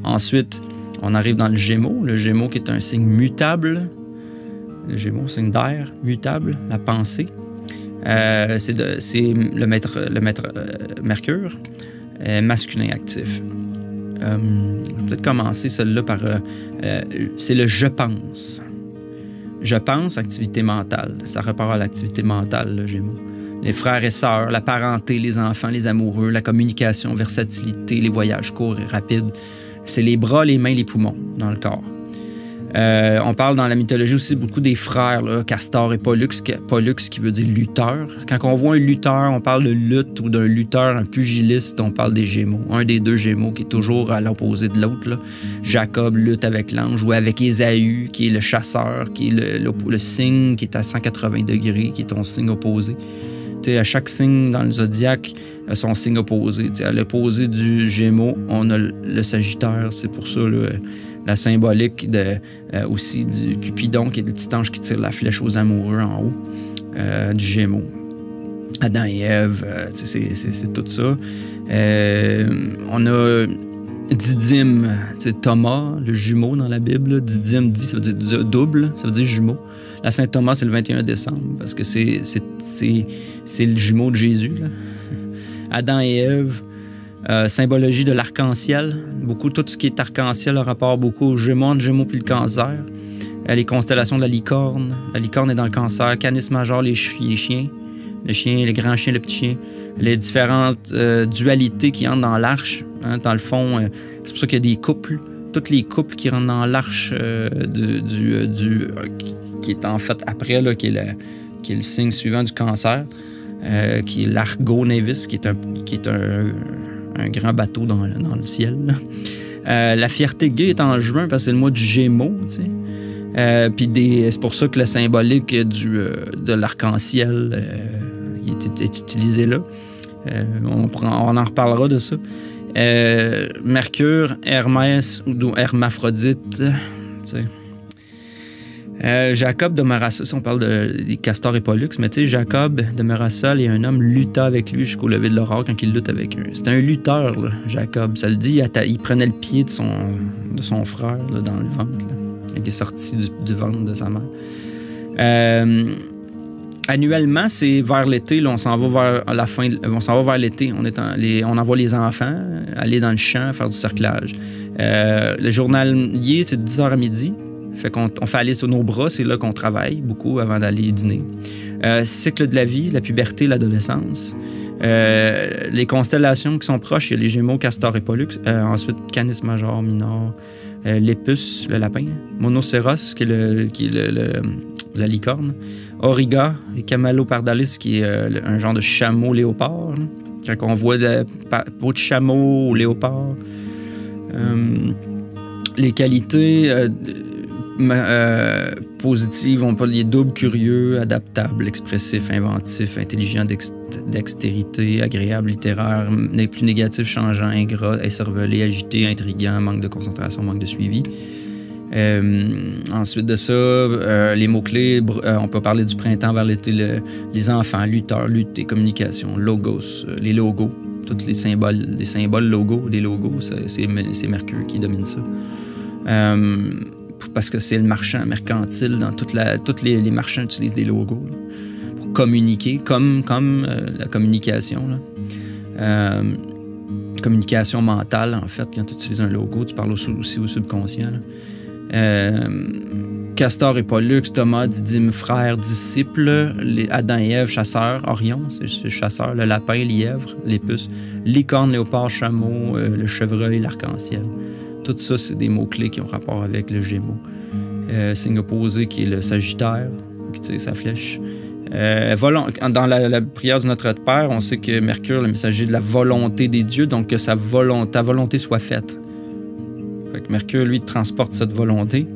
Ensuite, on arrive dans le Gémeaux. Le Gémeaux qui est un signe mutable. Le Gémeaux, signe d'air, mutable, la pensée. C'est le maître Mercure, masculin actif. Je vais peut-être commencer celle-là par... c'est le « je pense ». Je pense, activité mentale. Ça repart à l'activité mentale, le Gémeaux. Les frères et sœurs, la parenté, les enfants, les amoureux, la communication, versatilité, les voyages courts et rapides. C'est les bras, les mains, les poumons dans le corps. On parle dans la mythologie aussi beaucoup des frères, là, Castor et Pollux qui veut dire lutteur. Quand on voit un lutteur, on parle de lutte ou d'un lutteur, un pugiliste, on parle des Gémeaux. Un des deux Gémeaux qui est toujours à l'opposé de l'autre. Jacob lutte avec l'ange ou avec Ésaü, qui est le chasseur, qui est le signe qui est à 180 degrés, qui est ton signe opposé. T'sais, à chaque signe dans le zodiaque, son signe opposé. T'sais, à l'opposé du Gémeaux, on a le Sagittaire. C'est pour ça la symbolique aussi du Cupidon, qui est le petit ange qui tire la flèche aux amoureux en haut, du Gémeaux. Adam et Ève, c'est tout ça. On a Didyme, Thomas, le jumeau dans la Bible. Là. Didyme, ça veut dire double, ça veut dire jumeau. La Saint-Thomas, c'est le 21 décembre, parce que c'est le jumeau de Jésus. Là. Adam et Ève, symbologie de l'arc-en-ciel. Beaucoup, tout ce qui est arc-en-ciel a rapport beaucoup aux Gémeaux, le Gémeaux puis le Cancer. Les constellations de la licorne. La licorne est dans le Cancer. Canis major, les chiens. Le chien, les grands chiens, le petit chien. Les différentes dualités qui entrent dans l'arche. Hein, dans le fond, c'est pour ça qu'il y a des couples. Tous les couples qui rentrent dans l'arche qui est en fait après, là, qui est le signe suivant du Cancer, qui est l'Argo Navis, qui est un grand bateau dans le ciel. La fierté gay est en juin parce que c'est le mois du Gémeaux. Puis c'est pour ça que la symbolique de l'arc-en-ciel est utilisée là. On en reparlera de ça. Mercure, Hermès ou Hermaphrodite. Jacob demeura seul, si on parle des Castors et Pollux, mais tu sais, Jacob demeura seul et un homme lutta avec lui jusqu'au lever de l'aurore quand il lutte avec eux. C'était un lutteur, là, Jacob. Ça le dit, il prenait le pied de son frère là, dans le ventre. Là. Il est sorti du ventre de sa mère. Annuellement, c'est vers l'été, là, on s'en va vers la fin, on s'en va vers l'été. On envoie les enfants aller dans le champ, faire du cerclage. Le journalier, c'est de 10h à midi. Fait qu'on fait aller sur nos bras, c'est là qu'on travaille beaucoup avant d'aller dîner. Cycle de la vie, la puberté, l'adolescence. Les constellations qui sont proches, il y a les Gémeaux, Castor et Pollux. Ensuite, Canis major, minor, Lépus, le lapin. Monocéros, qui est la licorne. Auriga et Camalopardalis, qui est un genre de chameau léopard. Là. Quand on voit de peau de chameau ou léopard. Les qualités positives, on parle des doubles curieux, adaptables, expressifs, inventifs, intelligents, dextérité, agréable, littéraire, plus négatif, changeant, ingrat, écervelé, agité, intriguant, manque de concentration, manque de suivi. Ensuite de ça, les mots-clés, on peut parler du printemps vers l'été, les enfants, lutteurs, lutter, communication, logos, les logos, tous les symboles logos, des logos, c'est Mercure qui domine ça. Parce que c'est le marchand mercantile, dans tous les marchands utilisent des logos là, pour communiquer, comme la communication. Là. Communication mentale, en fait, quand tu utilises un logo, tu parles aussi au subconscient. Là. Castor et Pollux, Thomas, Didyme, frère, disciple, Adam et Ève, chasseurs, Orion, c'est le chasseur, le lapin, lièvre, les puces, licorne, léopard, chameau, le chevreuil, l'arc-en-ciel. Tout ça, c'est des mots-clés qui ont rapport avec le Gémeaux. Signe opposé qui est le Sagittaire, qui tire sa flèche. Dans la prière du Notre Père, on sait que Mercure, le messager de la volonté des dieux, donc que ta volonté soit faite. Fait que Mercure, lui, transporte cette volonté.